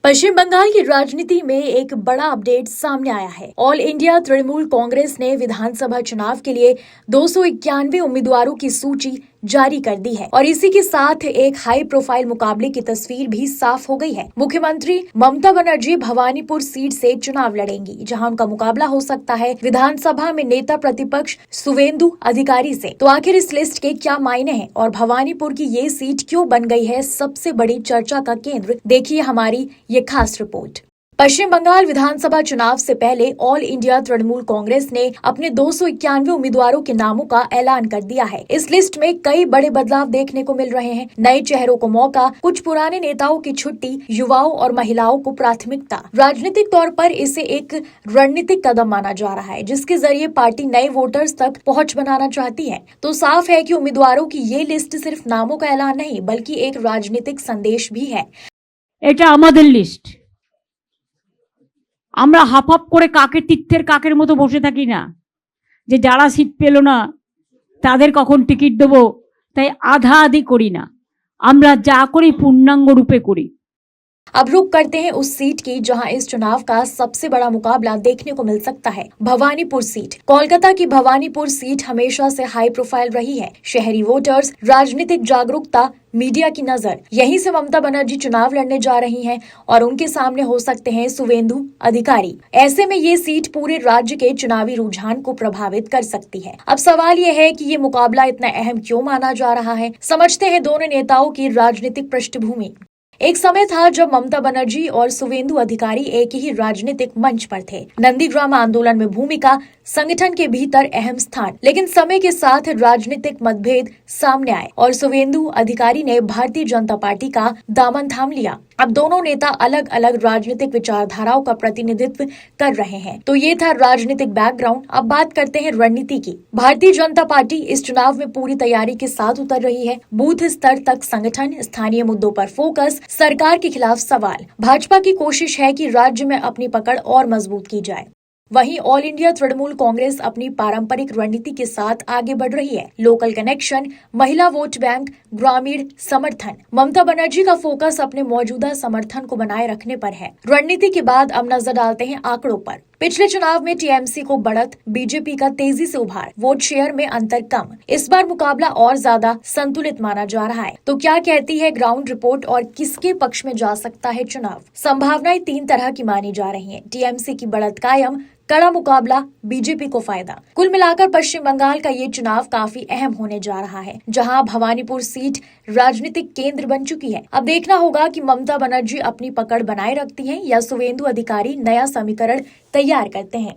पश्चिम बंगाल की राजनीति में एक बड़ा अपडेट सामने आया है। ऑल इंडिया तृणमूल कांग्रेस ने विधानसभा चुनाव के लिए 291 उम्मीदवारों की सूची जारी कर दी है और इसी के साथ एक हाई प्रोफाइल मुकाबले की तस्वीर भी साफ हो गई है। मुख्यमंत्री ममता बनर्जी भवानीपुर सीट से चुनाव लड़ेंगी, जहां उनका मुकाबला हो सकता है विधानसभा में नेता प्रतिपक्ष सुवेंदु अधिकारी से। तो आखिर इस लिस्ट के क्या मायने हैं और भवानीपुर की ये सीट क्यों बन गई है सबसे बड़ी चर्चा का केंद्र, देखिए हमारी ये खास रिपोर्ट। पश्चिम बंगाल विधानसभा चुनाव से पहले ऑल इंडिया तृणमूल कांग्रेस ने अपने 291 उम्मीदवारों के नामों का ऐलान कर दिया है। इस लिस्ट में कई बड़े बदलाव देखने को मिल रहे हैं। नए चेहरों को मौका, कुछ पुराने नेताओं की छुट्टी, युवाओं और महिलाओं को प्राथमिकता। राजनीतिक तौर पर इसे एक रणनीतिक कदम माना जा रहा है, जिसके जरिए पार्टी नए वोटर्स तक पहुँच बनाना चाहती है। तो साफ है कि उम्मीदवारों की ये लिस्ट सिर्फ नामों का ऐलान नहीं, बल्कि एक राजनीतिक संदेश भी है। এটা আমাদের লিস্ট। আমরা হাফ হাফ করে কাকের তীর্থের কাকের মতো বসে থাকি না, যে যারা সিট পেল না তাদের কখন টিকিট দেবো, তাই আধা আধি করি না। আমরা যা করি পূর্ণাঙ্গ রূপে করি। अब रुक करते हैं उस सीट की जहां इस चुनाव का सबसे बड़ा मुकाबला देखने को मिल सकता है, भवानीपुर सीट। कोलकाता की भवानीपुर सीट हमेशा से हाई प्रोफाइल रही है। शहरी वोटर्स, राजनीतिक जागरूकता, मीडिया की नजर, यहीं से ममता बनर्जी चुनाव लड़ने जा रही हैं और उनके सामने हो सकते हैं सुवेंदु अधिकारी। ऐसे में ये सीट पूरे राज्य के चुनावी रुझान को प्रभावित कर सकती है। अब सवाल ये है कि ये मुकाबला इतना अहम क्यों माना जा रहा है। समझते हैं दोनों नेताओं की राजनीतिक पृष्ठभूमि। एक समय था जब ममता बनर्जी और सुवेंदु अधिकारी एक ही राजनीतिक मंच पर थे। नंदीग्राम आंदोलन में भूमिका, संगठन के भीतर अहम स्थान। लेकिन समय के साथ राजनीतिक मतभेद सामने आए और सुवेंदु अधिकारी ने भारतीय जनता पार्टी का दामन थाम लिया। अब दोनों नेता अलग अलग राजनीतिक विचारधाराओं का प्रतिनिधित्व कर रहे हैं। तो ये था राजनीतिक बैकग्राउंड। अब बात करते हैं रणनीति की। भारतीय जनता पार्टी इस चुनाव में पूरी तैयारी के साथ उतर रही है। बूथ स्तर तक संगठन, स्थानीय मुद्दों पर फोकस, सरकार के खिलाफ सवाल। भाजपा की कोशिश है कि राज्य में अपनी पकड़ और मजबूत की जाए। वहीं ऑल इंडिया तृणमूल कांग्रेस अपनी पारंपरिक रणनीति के साथ आगे बढ़ रही है। लोकल कनेक्शन, महिला वोट बैंक, ग्रामीण समर्थन। ममता बनर्जी का फोकस अपने मौजूदा समर्थन को बनाए रखने पर है। रणनीति के बाद अब नजर डालते हैं आंकड़ों पर। पिछले चुनाव में टीएमसी को बढ़त, बीजेपी का तेजी से उभार, वोट शेयर में अंतर कम। इस बार मुकाबला और ज्यादा संतुलित माना जा रहा है। तो क्या कहती है ग्राउंड रिपोर्ट और किसके पक्ष में जा सकता है चुनाव? संभावनाएं तीन तरह की मानी जा रही हैं। टीएमसी की बढ़त कायम, कड़ा मुकाबला, बीजेपी को फायदा। कुल मिलाकर पश्चिम बंगाल का ये चुनाव काफी अहम होने जा रहा है, जहां भवानीपुर सीट राजनीतिक केंद्र बन चुकी है। अब देखना होगा कि ममता बनर्जी अपनी पकड़ बनाए रखती हैं या सुवेंदु अधिकारी नया समीकरण तैयार करते हैं।